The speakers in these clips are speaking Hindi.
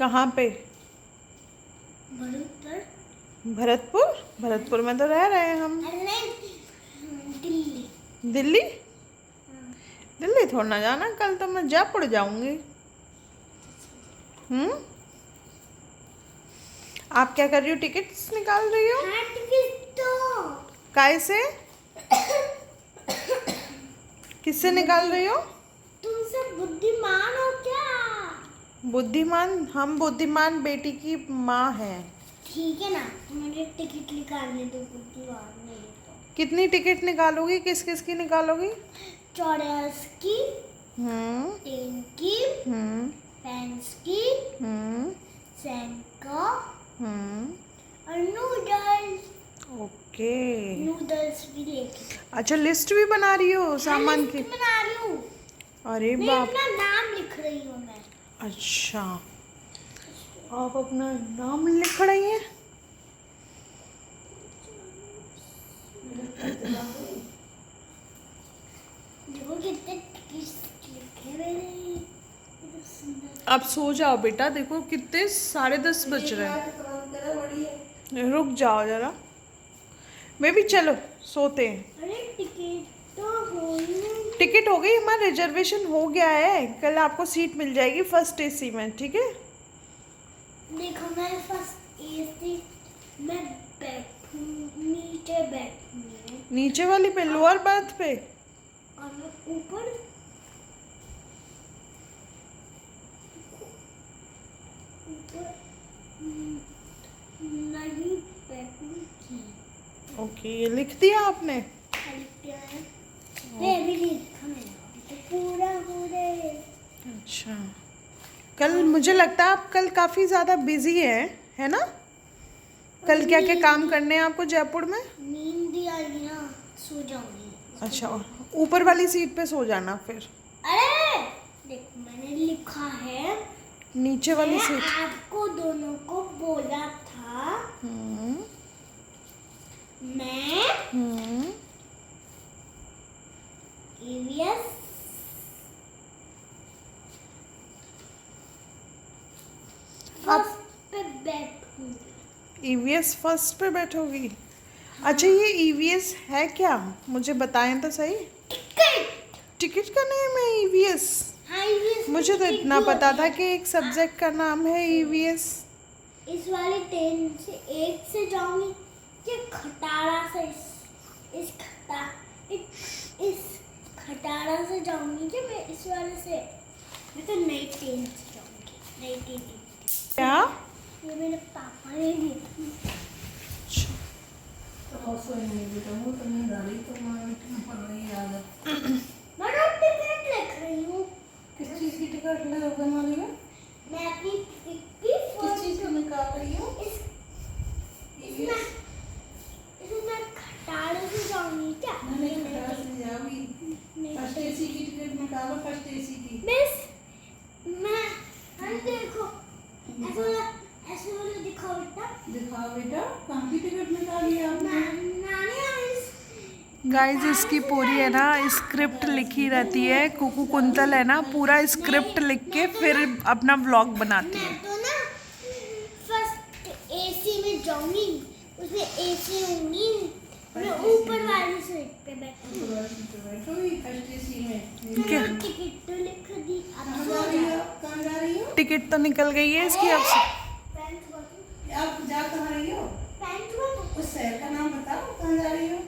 कहाँ पे? भरतपुर। भरतपुर? भरतपुर में तो रह रहे हैं हम। दिल्ली। दिल्ली? दिल्ली थोड़ा ना जाना, कल तो मैं जयपुर जाऊंगी। आप क्या कर रही हो? टिकट्स निकाल रही हो? हाँ, टिकट तो काय से? किससे निकाल रही हो? तुम सब बुद्धिमान हो क्या? बुद्धिमान? हम बुद्धिमान बेटी की माँ है। ठीक है ना, मुझे टिकट निकालने दो, बुद्धिमान नहीं तो। कितनी टिकट निकालोगी? किस किस की निकालोगी? 84 की, 10 की, हम्म 5 की, हम्म 7 का हम्म और नूडल्स। ओके। नूडल्स भी लेके। अच्छा, लिस्ट भी बना रही हो सामान की? लिस्ट बना रही हूँ। अरे मैं बाप। अपना नाम लिख रही हूँ मैं। अच्छा, आप अपना नाम लिख रही हैं? देखो कितने टिकट लिखे मैंने। कितना सुंदर। आप सो जाओ बेटा, देखो कितने 10:30 बज रहे हैं। रुक जाओ जरा, बेबी चलो सोते हैं। अरे टिकट तो हो ही नहीं। टिकट हो गई, हमारा रिजर्वेशन हो गया है, कल आपको सीट मिल जाएगी फर्स्ट एसी में, ठीक है? देखो मैं फर्स्ट एसी में बैठूं, नीचे बैठूंगी नीचे वाली पे, लोअर बर्थ पे? और मैं ऊपर ऊपर नहीं बैठूंगी। ओके, ये लिख दिया आपने? मैं भी लिखा मैंने, अभी तो पूरा हो रहे। अच्छा, कल मुझे लगता है आप कल काफ़ी ज़्यादा बिजी है ना? कल क्या क्या काम करने हैं आपको जयपुर में? नींद आ रही ना, सो जाऊंगी। अच्छा, ऊपर वाली सीट पे सो जाना फिर। अरे देखो मैंने लिखा है, नीचे वाली मैं सीट? आपको दोनों को बोला था मैं EVS फर्स्ट पे बैठूंगी। EVS फर्स्ट पे बैठोगी? अच्छा, ये EVS है क्या? मुझे बताएं तो सही। टिकट। टिकट का नाम है EVS? हाँ, EVS मुझे तो इतना पता था कि एक सब्जेक्ट का नाम है EVS। इस वाले 10 से 8 से जाऊंगी, ये खटारा से इस खटारा से जाऊंगी कि मैं इस वाले से, मैं तो नई ट्रेन से जाऊंगी, नई ट्रेन। क्या? ये मेरे पापा ने दी। मैं तो टिकट लिख रही हूँ। किस चीज़ की टिकट बना रही हो? मैं अपनी टिकट की किस चीज़ को निकाल रही हो? इसमें खटारे से जाऊंगी क्या? फर्स्ट एसी की टिकट निकालो, फर्स्ट एसी की। बस मैं देखो ऐसे वाला दिखाओ बेटा, कहाँ की टिकट निकाली है आपने? नानी गाइस, इसकी पूरी है ना स्क्रिप्ट लिखी रहती है, कुकू कुंतल है ना, पूरा स्क्रिप्ट लिख के फिर अपना व्लॉग बनाती है। मैं तो ना फर्स्ट एसी में जाऊंगी, उसमें एसी होंगी, मैं ऊपर वाली सीट पे बैठूंगी। फर्स्ट एसी में क्या? टिकट तो लिख दी। अब सो कहाँ जा रही हो? टिकट तो निकल गई है इसकी अब से। Pant button. आप जा कहाँ रही हो? Pant button. उस शहर का नाम बताओ, कहाँ जा रही हो?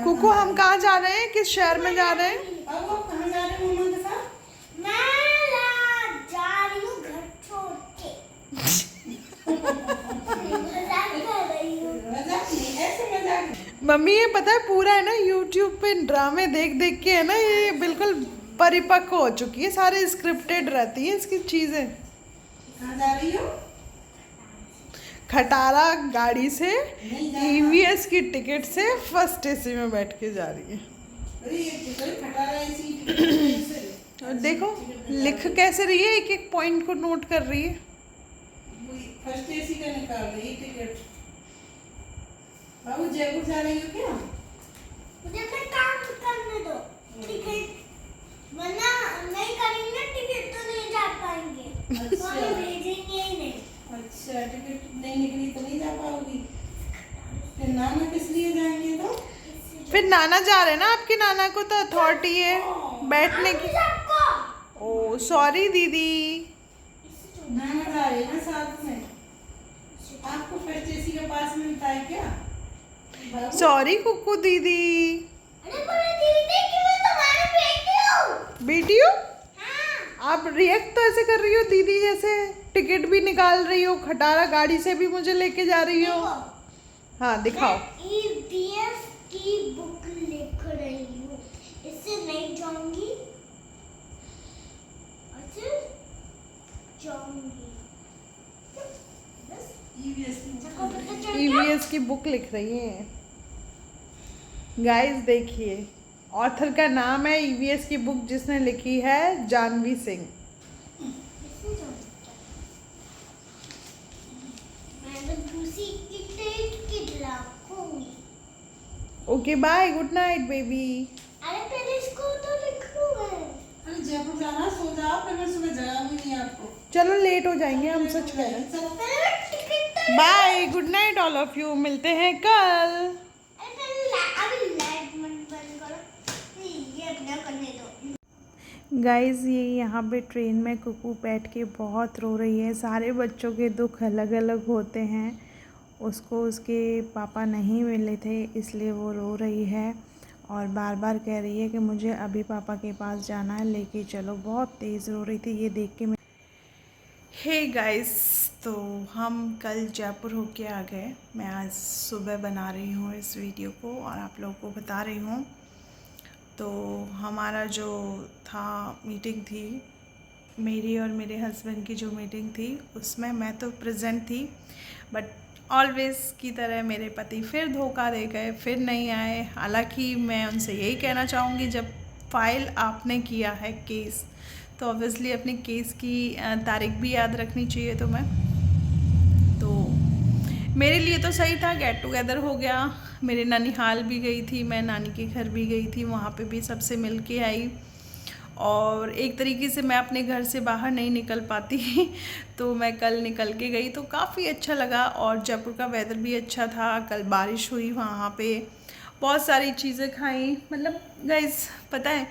कुकू, हम कहाँ जा रहे हैं? किस शहर में जा रहे हैं? अब आप कहाँ जा रहे हो मम्मा के साथ? मैं जा रही हूँ घर छोड़ के। मजाक कर रही हूँ। मजाक नहीं, ऐसे मजाक नहीं। मम्मी, ये पता है पूरा है ना यूट्यूब पे ड्रामे देख देख के है ना, ये बिल्कुल परिपक्व हो चुकी है, सारे स्क्रिप्टेड रहती है इसकी चीजें। कहाँ जा रही हो? खटारा गाड़ी से EVS की टिकट से फर्स्ट एसी में बैठ के जा रही है। और देखो लिख कैसे रही है, एक एक पॉइंट को नोट कर रही है। फर्स्ट एसी का निकाल रही है टिकट। बाबू, जयपुर जा रही हो क्या? मुझे अपना काम करने दो, टिकट वरना नहीं करेंगे टिकट तो नहीं जा पाएंगे। मम्मी भेजेंगे ही नहीं। अच्छा, टिकट नहीं निकली तो नहीं जा पाओगी। फिर नाना किस लिए जाएंगे तो? फिर नाना जा रहे हैं ना, आपके नाना को तो अथॉरिटी है बैठने की। सबको ओ सॉरी दीदी। नाना जा रहे हैं ना साथ में। आपको फर्स्ट एसी के पास मिलता है क्या बाबू? सॉरी कुकू दीदी। अरे बोले दीदी कि मैं तुम्हारी बेटी हूँ। बेटी हो हाँ। आप? रिएक्ट तो ऐसे कर रही हो दीदी जैसे टिकट भी निकाल रही हो, खटारा गाड़ी से भी मुझे लेके जा रही हो। हाँ दिखाओ। मैं ईवीएस की बुक लिख रही हूँ, इससे नहीं जाऊंगी, अच्छा जाऊंगी। बस EVS सबको पता चल गया। ईवीएस की बुक लिख रही है गाइस, देखिए ऑथर का नाम है ईवीएस की बुक, जिसने लिखी है जानवी सिंह। इससे जाऊंगी। मैं तो दूसरी टिकट लाऊंगी। Okay bye, good night baby. अरे पहले इसको तो लिखूं मैं। अरे जयपुर जाना, सो जाओ, फिर मैं सुबह जगाऊंगी नहीं आपको। चलो लेट हो जाएंगे हम, सच कह रहे हैं। चलो। पहले टिकट तो bye, good night all of you, मिलते हैं कल। अरे पहले अभी लाइट बंद करो, ये अपना करने दो। गाइज़ ये यहाँ पे ट्रेन में कुकू बैठ के बहुत रो रही है। सारे बच्चों के दुख अलग अलग होते हैं। उसको उसके पापा नहीं मिले थे इसलिए वो रो रही है और बार बार कह रही है कि मुझे अभी पापा के पास जाना है, लेके चलो। बहुत तेज़ रो रही थी, ये देख के मैं। हे गाइस, तो हम कल जयपुर होके आ गए। मैं आज सुबह बना रही हूँ इस वीडियो को और आप लोगों को बता रही हूँ। तो हमारा जो था मीटिंग थी, मेरी और मेरे हस्बैंड की जो मीटिंग थी, उसमें मैं तो प्रेजेंट थी, बट ऑलवेज़ की तरह मेरे पति फिर धोखा दे गए, फिर नहीं आए। हालांकि मैं उनसे यही कहना चाहूँगी, जब फाइल आपने किया है केस, तो ऑब्वियसली अपने केस की तारीख भी याद रखनी चाहिए। तो मेरे लिए तो सही था, गेट टुगेदर हो गया। मेरे ननिहाल भी गई थी, मैं नानी के घर भी गई थी, वहाँ पे भी सबसे मिल के आई। और एक तरीके से मैं अपने घर से बाहर नहीं निकल पाती तो मैं कल निकल के गई, तो काफ़ी अच्छा लगा। और जयपुर का वेदर भी अच्छा था, कल बारिश हुई वहाँ पे, बहुत सारी चीज़ें खाई। मतलब गाइस पता है,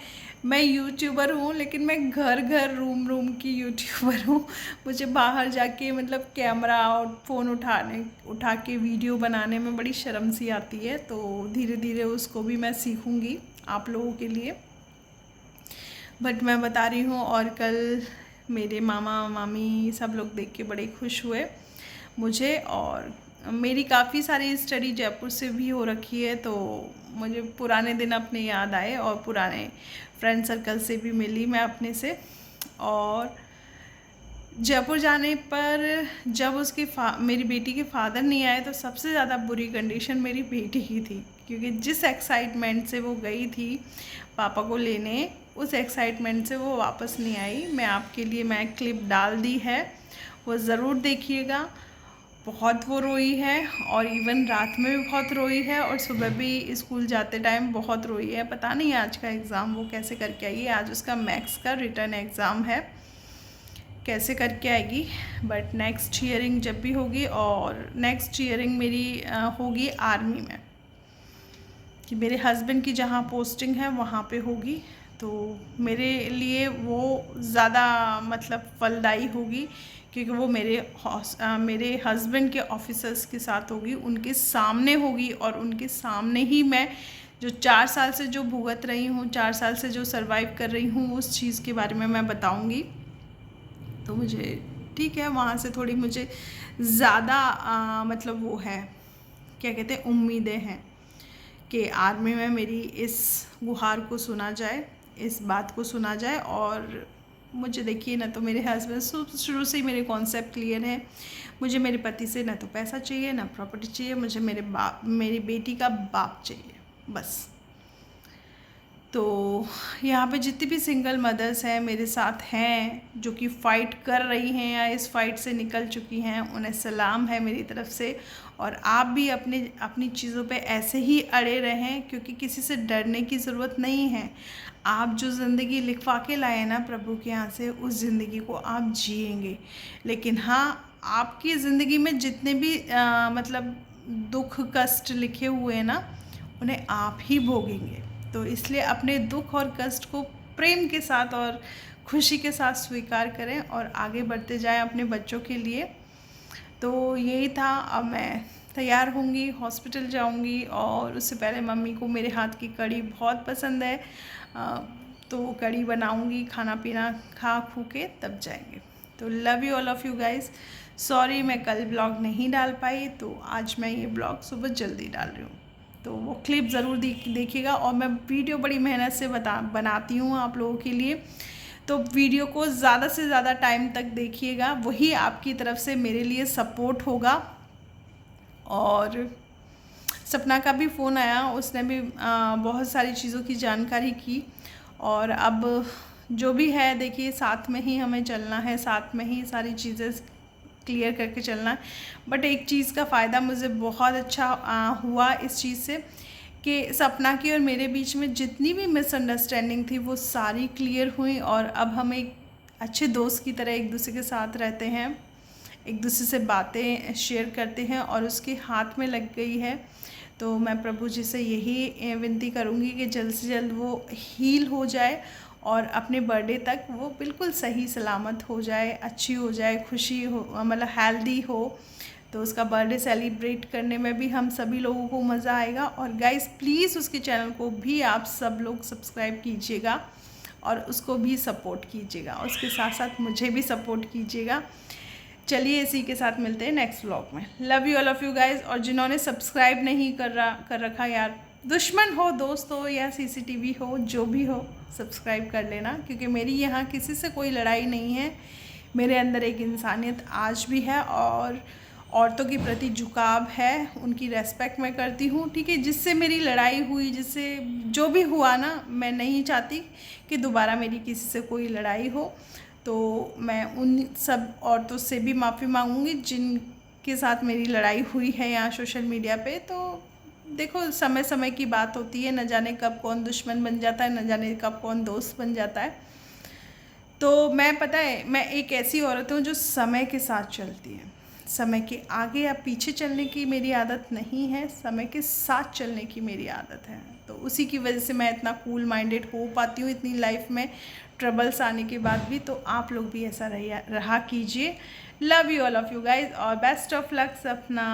मैं यूट्यूबर हूँ लेकिन मैं घर घर रूम रूम की यूट्यूबर हूँ। मुझे बाहर जाके मतलब कैमरा और फ़ोन उठा के वीडियो बनाने में बड़ी शर्म सी आती है। तो धीरे धीरे उसको भी मैं सीखूँगी आप लोगों के लिए। बट मैं बता रही हूँ, और कल मेरे मामा मामी सब लोग देख के बड़े खुश हुए मुझे। और मेरी काफ़ी सारी स्टडी जयपुर से भी हो रखी है, तो मुझे पुराने दिन अपने याद आए और पुराने फ्रेंड सर्कल से भी मिली मैं अपने से। और जयपुर जाने पर जब उसके मेरी बेटी के फादर नहीं आए, तो सबसे ज़्यादा बुरी कंडीशन मेरी बेटी की थी, क्योंकि जिस एक्साइटमेंट से वो गई थी पापा को लेने, उस एक्साइटमेंट से वो वापस नहीं आई। मैं आपके लिए मैं क्लिप डाल दी है, वो ज़रूर देखिएगा। बहुत वो रोई है, और इवन रात में भी बहुत रोई है, और सुबह भी स्कूल जाते टाइम बहुत रोई है। पता नहीं आज का एग्ज़ाम वो कैसे करके आई है। आज उसका मैथ्स का रिटर्न एग्ज़ाम है, कैसे करके आएगी। बट नेक्स्ट हियरिंग जब भी होगी, और नेक्स्ट हियरिंग मेरी होगी आर्मी में, कि मेरे हस्बैंड की जहाँ पोस्टिंग है वहाँ पे होगी। तो मेरे लिए वो ज़्यादा मतलब फलदायी होगी, क्योंकि वो मेरे हस्बैंड के ऑफिसर्स के साथ होगी, उनके सामने होगी। और उनके सामने ही मैं जो 4 साल से जो भुगत रही हूँ, 4 साल से जो सरवाइव कर रही हूँ, उस चीज़ के बारे में मैं बताऊँगी। तो मुझे ठीक है, वहाँ से थोड़ी मुझे ज़्यादा मतलब वो है, क्या कहते हैं, उम्मीदें हैं कि आर्मी में मेरी इस गुहार को सुना जाए, इस बात को सुना जाए। और मुझे देखिए ना, तो मेरे हस्बैंड शुरू से ही मेरे कॉन्सेप्ट क्लियर है। मुझे मेरे पति से ना तो पैसा चाहिए, ना प्रॉपर्टी चाहिए, मुझे मेरी बेटी का बाप चाहिए बस। तो यहाँ पे जितनी भी सिंगल मदर्स हैं मेरे साथ हैं, जो कि फ़ाइट कर रही हैं या इस फाइट से निकल चुकी हैं, उन्हें सलाम है मेरी तरफ से। और आप भी अपनी चीज़ों पे ऐसे ही अड़े रहें, क्योंकि किसी से डरने की ज़रूरत नहीं है। आप जो ज़िंदगी लिखवा के लाए हैं ना प्रभु के यहाँ से, उस ज़िंदगी को आप जिएंगे। लेकिन हाँ, आपकी ज़िंदगी में जितने भी मतलब दुख कष्ट लिखे हुए हैं ना, उन्हें आप ही भोगेंगे। तो इसलिए अपने दुख और कष्ट को प्रेम के साथ और खुशी के साथ स्वीकार करें और आगे बढ़ते जाएं अपने बच्चों के लिए। तो यही था। अब मैं तैयार होंगी, हॉस्पिटल जाऊंगी, और उससे पहले मम्मी को मेरे हाथ की कढ़ी बहुत पसंद है, तो कढ़ी बनाऊंगी, खाना पीना खा खू के तब जाएंगे। तो love you all of you guys. Sorry मैं कल ब्लॉग नहीं डाल पाई, तो आज मैं ये ब्लॉग सुबह जल्दी डाल रही हूँ। तो वो क्लिप ज़रूर देखिएगा। और मैं वीडियो बड़ी मेहनत से बनाती हूँ आप लोगों के लिए, तो वीडियो को ज़्यादा से ज़्यादा टाइम तक देखिएगा, वही आपकी तरफ से मेरे लिए सपोर्ट होगा। और सपना का भी फ़ोन आया, उसने भी बहुत सारी चीज़ों की जानकारी की। और अब जो भी है देखिए, साथ में ही हमें चलना है, साथ में ही सारी चीज़ें क्लियर करके चलना है। बट एक चीज़ का फ़ायदा मुझे बहुत अच्छा हुआ इस चीज़ से, कि सपना की और मेरे बीच में जितनी भी मिसअंडरस्टैंडिंग थी वो सारी क्लियर हुई। और अब हम एक अच्छे दोस्त की तरह एक दूसरे के साथ रहते हैं, एक दूसरे से बातें शेयर करते हैं, और उसके हाथ में लग गई है। तो मैं प्रभु जी से यही विनती करूँगी कि जल्द से जल्द वो हील हो जाए और अपने बर्थडे तक वो बिल्कुल सही सलामत हो जाए, अच्छी हो जाए, खुशी हो, मतलब हेल्दी हो। तो उसका बर्थडे सेलिब्रेट करने में भी हम सभी लोगों को मज़ा आएगा। और गाइस प्लीज़ उसके चैनल को भी आप सब लोग सब्सक्राइब कीजिएगा और उसको भी सपोर्ट कीजिएगा, उसके साथ साथ मुझे भी सपोर्ट कीजिएगा। चलिए इसी के साथ मिलते हैं नेक्स्ट व्लॉग में। Love you all of you guys. और जिन्होंने सब्सक्राइब नहीं कर रखा यार, दुश्मन हो, दोस्त हो या CCTV हो, जो भी हो, सब्सक्राइब कर लेना, क्योंकि मेरी यहाँ किसी से कोई लड़ाई नहीं है। मेरे अंदर एक इंसानियत आज भी है और औरतों के प्रति झुकाव है, उनकी रेस्पेक्ट मैं करती हूँ, ठीक है। जिससे मेरी लड़ाई हुई, जिससे जो भी हुआ ना, मैं नहीं चाहती कि दोबारा मेरी किसी से कोई लड़ाई हो। तो मैं उन सब औरतों से भी माफ़ी मांगूंगी जिनके साथ मेरी लड़ाई हुई है यहाँ सोशल मीडिया पे। तो देखो, समय समय की बात होती है, न जाने कब कौन दुश्मन बन जाता है, न जाने कब कौन दोस्त बन जाता है। तो मैं, पता है, मैं एक ऐसी औरत हूँ जो समय के साथ चलती है। समय के आगे या पीछे चलने की मेरी आदत नहीं है, समय के साथ चलने की मेरी आदत है। तो उसी की वजह से मैं इतना कूल माइंडेड हो पाती हूँ इतनी लाइफ में ट्रबल्स आने के बाद भी। तो आप लोग भी ऐसा रहा कीजिए। Love you all of you guys और बेस्ट ऑफ लक सपना।